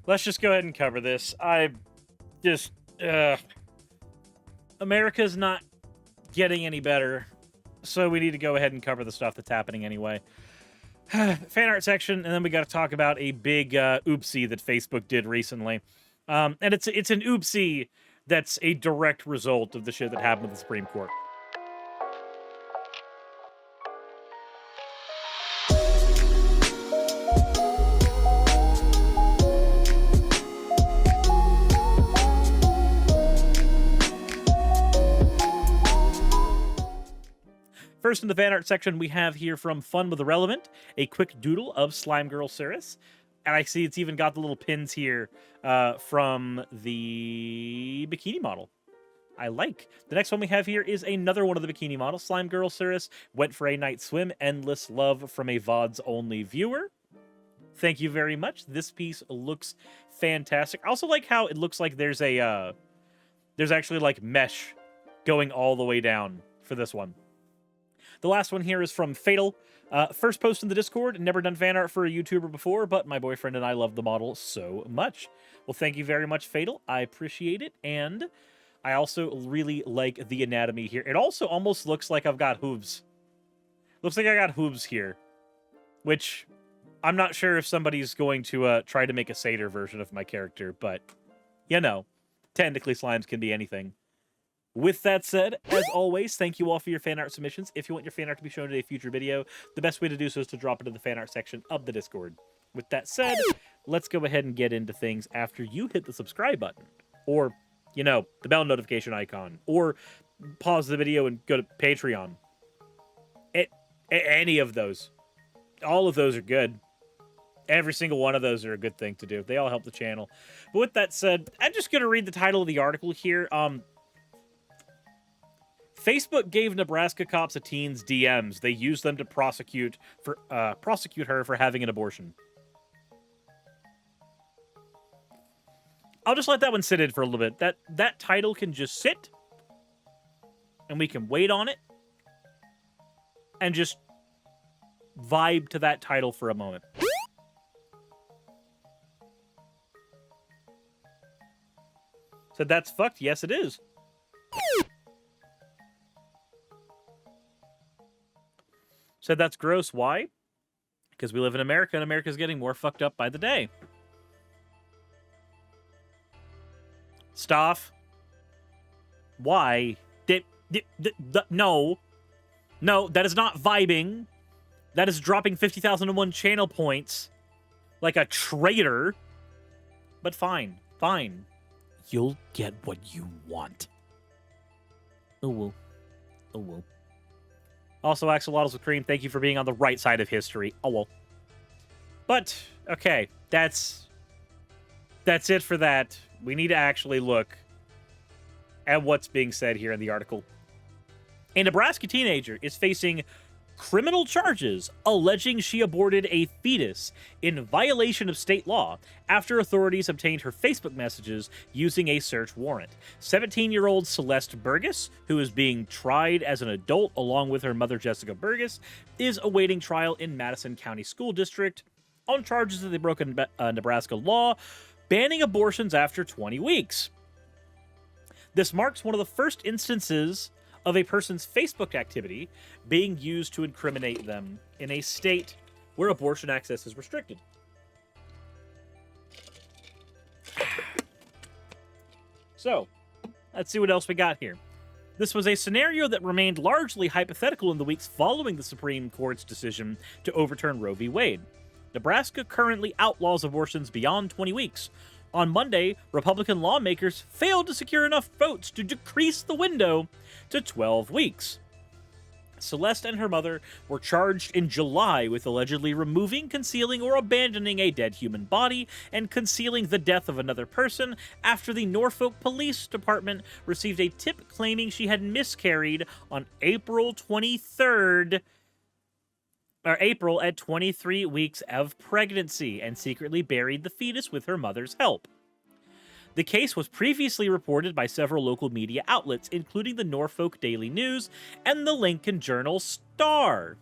let's just go ahead and cover this. Just, America's not getting any better, so we need to go ahead and cover the stuff that's happening anyway. Fan art section, and then we got to talk about a big oopsie that Facebook did recently. And it's an oopsie that's a direct result of the shit that happened with the Supreme Court. First in the fan art section, we have here from Fun with Irrelevant, a quick doodle of Slime Girl Suris. And I see it's even got the little pins here from the bikini model. I like. The next one we have here is another one of the bikini models. Slime Girl Suris went for a night swim. Endless love from a VODs only viewer. Thank you very much. This piece looks fantastic. I also like how it looks like there's a there's actually like mesh going all the way down for this one. The last one here is from Fatal. First post in the Discord. Never done fan art for a YouTuber before, but my boyfriend and I love the model so much. Well, thank you very much, Fatal. I appreciate it. And I also really like the anatomy here. It also almost looks like I've got hooves. Looks like I got hooves here. Which, I'm not sure if somebody's going to try to make a satyr version of my character, but, you know, technically slimes can be anything. With that said, as always, thank you all for your fan art submissions. If you want your fan art to be shown in a future video, the best way to do so is to drop it in the fan art section of the Discord. With that said, let's go ahead and get into things after you hit the subscribe button. Or, you know, the bell notification icon. Or pause the video and go to Patreon. Any of those. All of those are good. Every single one of those are a good thing to do. They all help the channel. But with that said, I'm just going to read the title of the article here. Facebook gave Nebraska cops a teen's DMs. They used them to prosecute her for having an abortion. I'll just let that one sit in for a little bit. That title can just sit, and we can wait on it, and just vibe to that title for a moment. So that's fucked? Yes, it is. Said that's gross. Why? Because we live in America, and America's getting more fucked up by the day. Staff. Why? No. No, that is not vibing. That is dropping 50,001 channel points like a traitor. But fine. Fine. You'll get what you want. Oh, well. Oh, well. Also, axolotls with cream, thank you for being on the right side of history. Oh, well. But, okay, that's it for that. We need to actually look at what's being said here in the article. A Nebraska teenager is facing criminal charges alleging she aborted a fetus in violation of state law after authorities obtained her Facebook messages using a search warrant. 17-year-old Celeste Burgess, who is being tried as an adult along with her mother Jessica Burgess, is awaiting trial in Madison County School District on charges that they broke a Nebraska law banning abortions after 20 weeks. This marks one of the first instances of a person's Facebook activity being used to incriminate them in a state where abortion access is restricted. So, let's see what else we got here. This was a scenario that remained largely hypothetical in the weeks following the Supreme Court's decision to overturn Roe v. Wade. Nebraska currently outlaws abortions beyond 20 weeks. On Monday, Republican lawmakers failed to secure enough votes to decrease the window to 12 weeks. Celeste and her mother were charged in July with allegedly removing, concealing, or abandoning a dead human body and concealing the death of another person after the Norfolk Police Department received a tip claiming she had miscarried on April 23rd, or April at 23 weeks of pregnancy and secretly buried the fetus with her mother's help. The case was previously reported by several local media outlets, including the Norfolk Daily News and the Lincoln Journal-Star.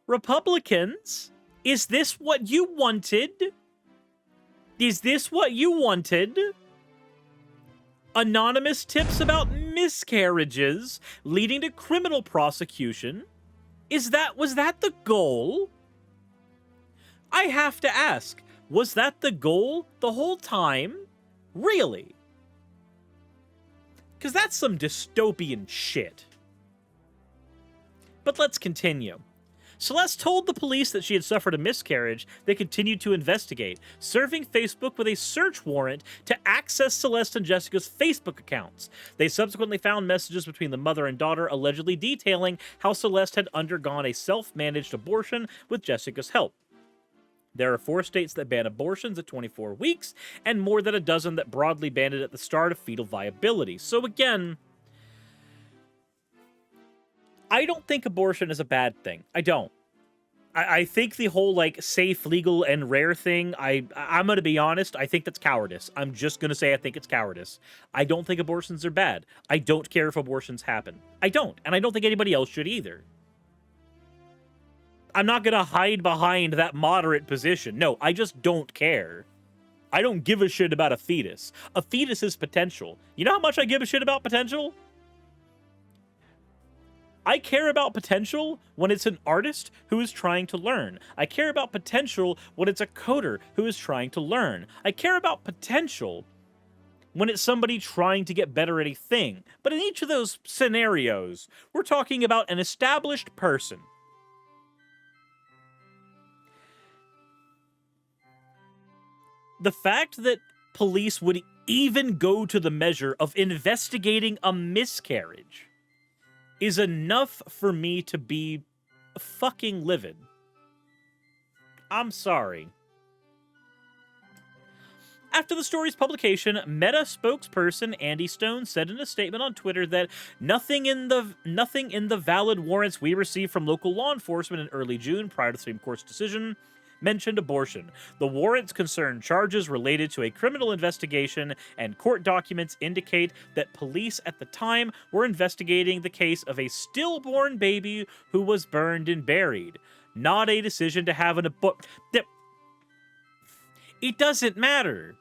Republicans Is this what you wanted? Is this what you wanted? Anonymous tips about miscarriages leading to criminal prosecution? Was that the goal? I have to ask, was that the goal the whole time? Really? Because that's some dystopian shit. But let's continue. Celeste told the police that she had suffered a miscarriage. They continued to investigate, serving Facebook with a search warrant to access Celeste and Jessica's Facebook accounts. They subsequently found messages between the mother and daughter allegedly detailing how Celeste had undergone a self-managed abortion with Jessica's help. There are 4 states that ban abortions at 24 weeks, and more than a dozen that broadly banned it at the start of fetal viability. So again, I don't think abortion is a bad thing. I don't. I think the whole, like, safe, legal, and rare thing, I'm going to be honest, I think that's cowardice. I'm just going to say I think it's cowardice. I don't think abortions are bad. I don't care if abortions happen. I don't. And I don't think anybody else should either. I'm not going to hide behind that moderate position. No, I just don't care. I don't give a shit about a fetus. A fetus is potential. You know how much I give a shit about potential? I care about potential when it's an artist who is trying to learn. I care about potential when it's a coder who is trying to learn. I care about potential when it's somebody trying to get better at a thing. But in each of those scenarios, we're talking about an established person. The fact that police would even go to the measure of investigating a miscarriage is enough for me to be fucking livid. I'm sorry. After the story's publication, Meta spokesperson Andy Stone said in a statement on Twitter that nothing in the valid warrants we received from local law enforcement in early June prior to the Supreme Court's decision mentioned abortion. The warrants concern charges related to a criminal investigation, and court documents indicate that police at the time were investigating the case of a stillborn baby who was burned and buried, not a decision to have an abortion. It doesn't matter.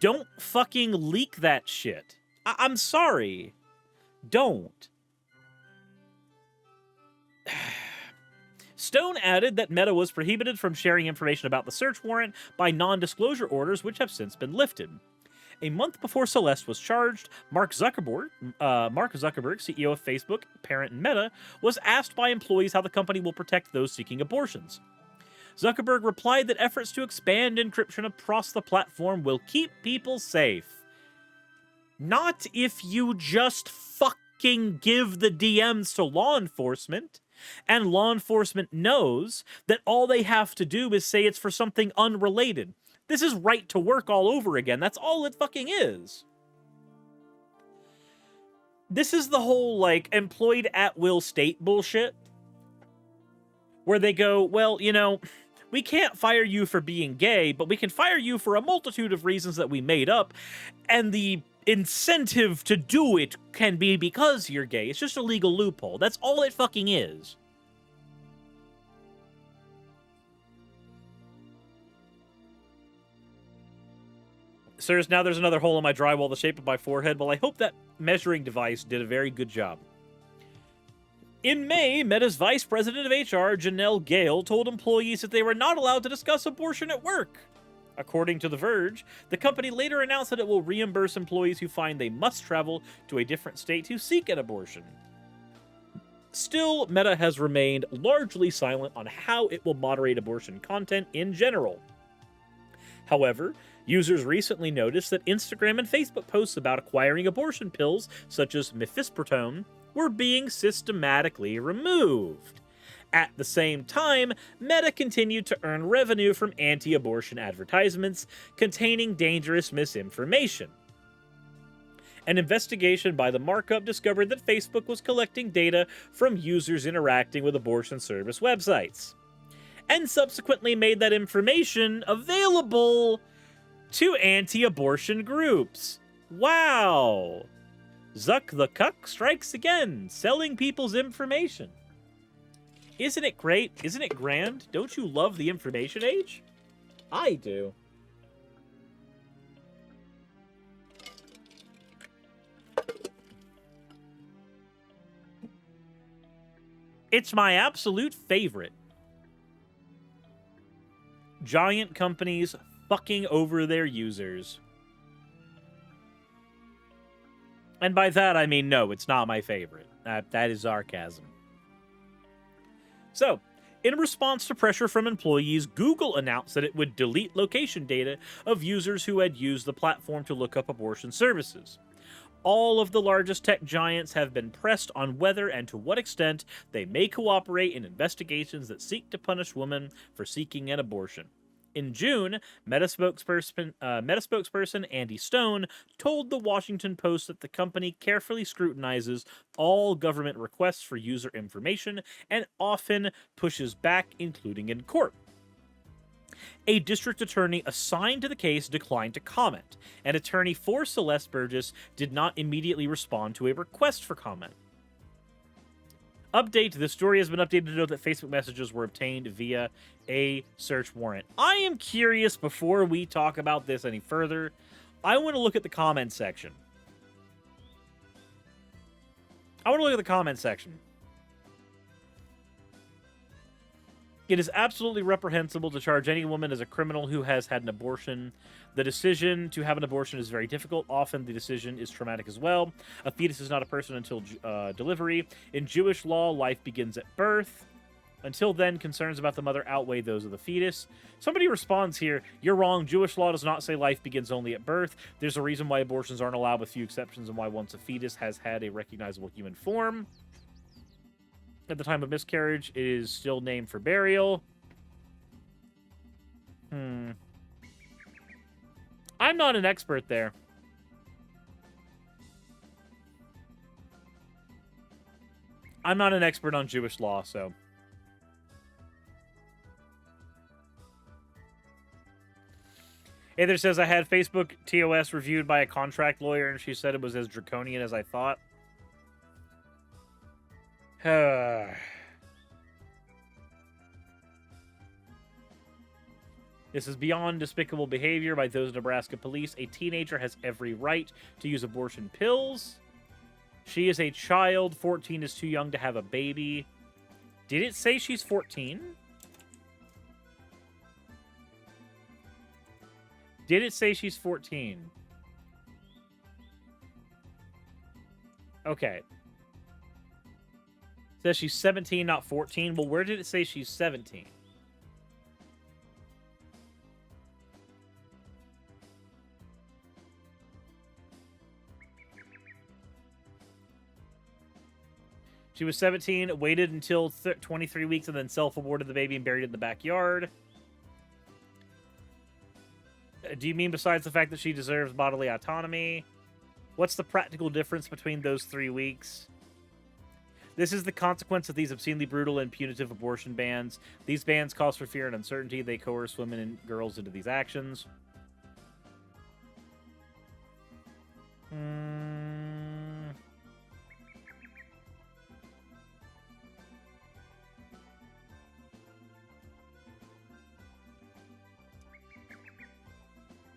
Don't fucking leak that shit. I'm sorry. Don't. Stone added that Meta was prohibited from sharing information about the search warrant by non-disclosure orders, which have since been lifted. A month before Celeste was charged, Mark Zuckerberg, CEO of Facebook, parent Meta, was asked by employees how the company will protect those seeking abortions. Zuckerberg replied that efforts to expand encryption across the platform will keep people safe. Not if you just fucking give the DMs to law enforcement, and law enforcement knows that all they have to do is say it's for something unrelated. This is right to work all over again. That's all it fucking is. This is the whole, like, employed at will state bullshit, where they go, well, you know, we can't fire you for being gay, but we can fire you for a multitude of reasons that we made up, and the incentive to do it can be because you're gay. It's just a legal loophole. That's all it fucking is. Sirs, now there's another hole in my drywall the shape of my forehead. Well, I hope that measuring device did a very good job. In May, Meta's vice president of HR, Janelle Gale, told employees that they were not allowed to discuss abortion at work. According to The Verge, the company later announced that it will reimburse employees who find they must travel to a different state to seek an abortion. Still, Meta has remained largely silent on how it will moderate abortion content in general. However, users recently noticed that Instagram and Facebook posts about acquiring abortion pills, such as mifepristone, were being systematically removed. At the same time, Meta continued to earn revenue from anti-abortion advertisements containing dangerous misinformation. An investigation by the markup discovered that Facebook was collecting data from users interacting with abortion service websites, and subsequently made that information available to anti-abortion groups. Wow! Zuck the Cuck strikes again, selling people's information. Isn't it great? Isn't it grand? Don't you love the information age? I do. It's my absolute favorite. Giant companies fucking over their users. And by that, I mean, no, it's not my favorite. That is sarcasm. So, in response to pressure from employees, Google announced that it would delete location data of users who had used the platform to look up abortion services. All of the largest tech giants have been pressed on whether and to what extent they may cooperate in investigations that seek to punish women for seeking an abortion. In June, Meta spokesperson Andy Stone told the Washington Post that the company carefully scrutinizes all government requests for user information and often pushes back, including in court. A district attorney assigned to the case declined to comment, and attorney for Celeste Burgess did not immediately respond to a request for comment. Update, the story has been updated to note that Facebook messages were obtained via a search warrant. I am curious, before we talk about this any further, I want to look at the comment section. It is absolutely reprehensible to charge any woman as a criminal who has had an abortion. The decision to have an abortion is very difficult. Often the decision is traumatic as well. A fetus is not a person until delivery. In Jewish law, life begins at birth. Until then, concerns about the mother outweigh those of the fetus. Somebody responds here, you're wrong. Jewish law does not say life begins only at birth. There's a reason why abortions aren't allowed with few exceptions and why once a fetus has had a recognizable human form. At the time of miscarriage, it is still named for burial. I'm not an expert there. I'm not an expert on Jewish law, so... Either says, I had Facebook TOS reviewed by a contract lawyer, and she said it was as draconian as I thought. This is beyond despicable behavior by those Nebraska police. A teenager has every right to use abortion pills. She is a child. 14 is too young to have a baby. Did it say she's 14? Did it say she's 14? Okay. It says she's 17, not 14. Well, where did it say she's 17? She was 17, waited until 23 weeks, and then self-aborted the baby and buried it in the backyard. Do you mean besides the fact that she deserves bodily autonomy? What's the practical difference between those 3 weeks? This is the consequence of these obscenely brutal and punitive abortion bans. These bans cause for fear and uncertainty. They coerce women and girls into these actions.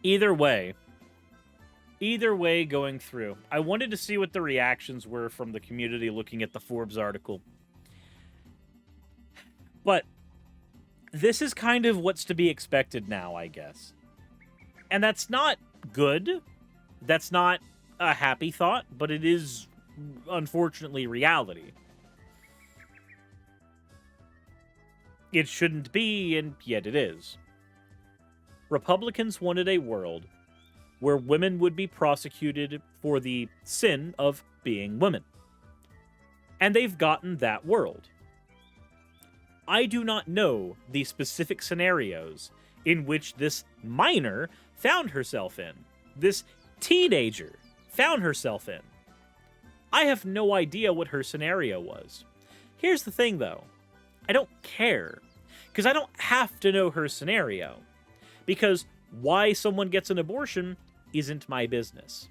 Either way going through. I wanted to see what the reactions were from the community looking at the Forbes article. But this is kind of what's to be expected now, I guess. And that's not good. That's not a happy thought, but it is, unfortunately, reality. It shouldn't be, and yet it is. Republicans wanted a world where women would be prosecuted for the sin of being women. And they've gotten that world. I do not know the specific scenarios in which this minor found herself in. This teenager found herself in. I have no idea what her scenario was. Here's the thing, though. I don't care. Because I don't have to know her scenario. Because why someone gets an abortion isn't my business.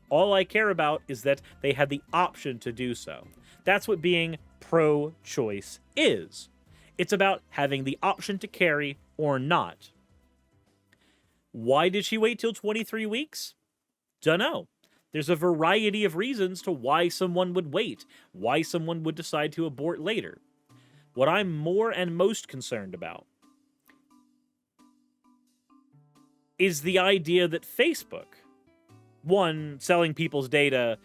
All I care about is that they had the option to do so. That's what being pro-choice is. It's about having the option to carry or not. Why did she wait till 23 weeks? Dunno. There's a variety of reasons to why someone would wait, why someone would decide to abort later. What I'm more and most concerned about is the idea that Facebook, one, selling people's data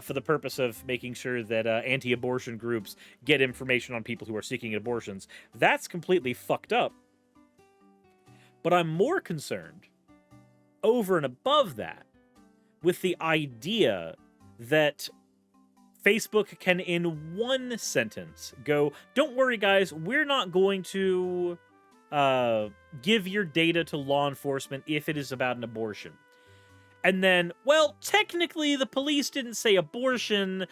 for the purpose of making sure that anti-abortion groups get information on people who are seeking abortions, that's completely fucked up. But I'm more concerned, over and above that, with the idea that Facebook can, in one sentence, go, don't worry, guys, we're not going to give your data to law enforcement if it is about an abortion. And then, well, technically the police didn't say abortion.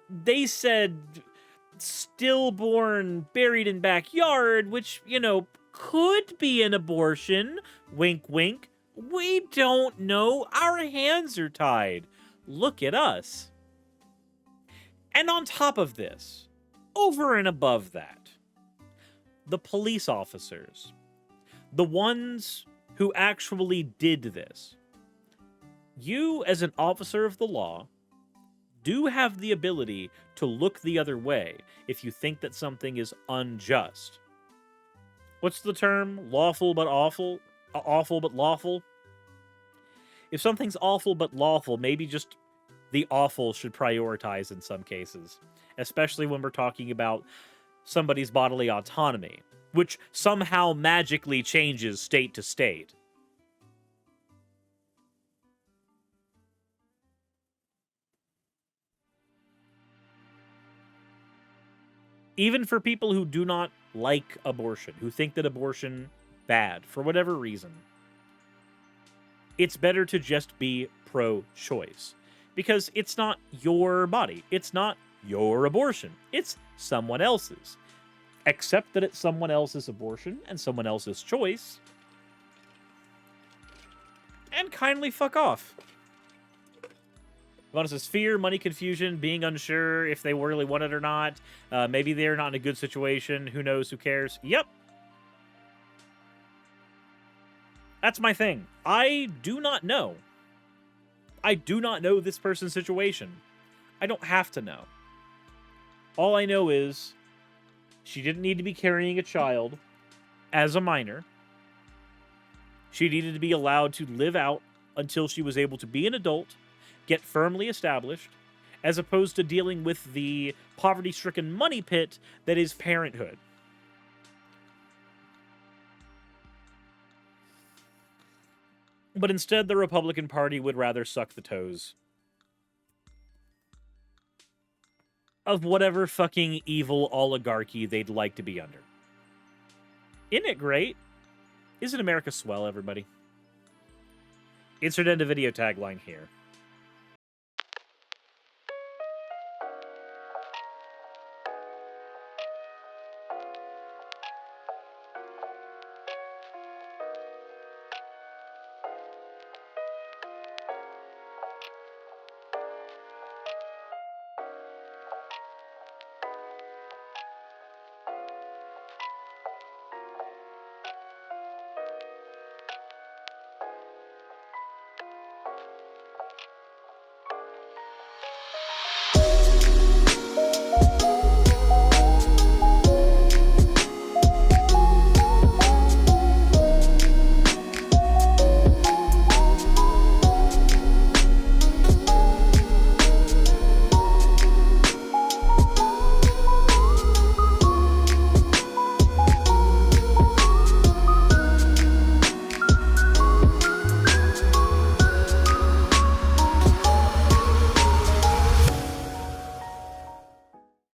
They said stillborn buried in backyard, which, you know, could be an abortion. Wink, wink. We don't know. Our hands are tied. Look at us. And on top of this, over and above that, the police officers, the ones who actually did this, you as an officer of the law do have the ability to look the other way if you think that something is unjust. What's the term? Lawful but awful? Awful but lawful? If something's awful but lawful, maybe just the awful should prioritize in some cases, especially when we're talking about somebody's bodily autonomy, which somehow magically changes state to state. Even for people who do not like abortion, who think that abortion bad for whatever reason, it's better to just be pro-choice. Because it's not your body. It's not your abortion. It's someone else's. Accept that it's someone else's abortion and someone else's choice. And kindly fuck off. Bonus is fear, money confusion, being unsure if they really want it or not. Maybe they're not in a good situation. Who knows? Who cares? Yep. That's my thing. I do not know. I do not know this person's situation. I don't have to know. All I know is she didn't need to be carrying a child as a minor. She needed to be allowed to live out until she was able to be an adult, get firmly established, as opposed to dealing with the poverty-stricken money pit that is parenthood. But instead, the Republican Party would rather suck the toes of whatever fucking evil oligarchy they'd like to be under. Isn't it great? Isn't America swell, everybody? Insert end of video tagline here.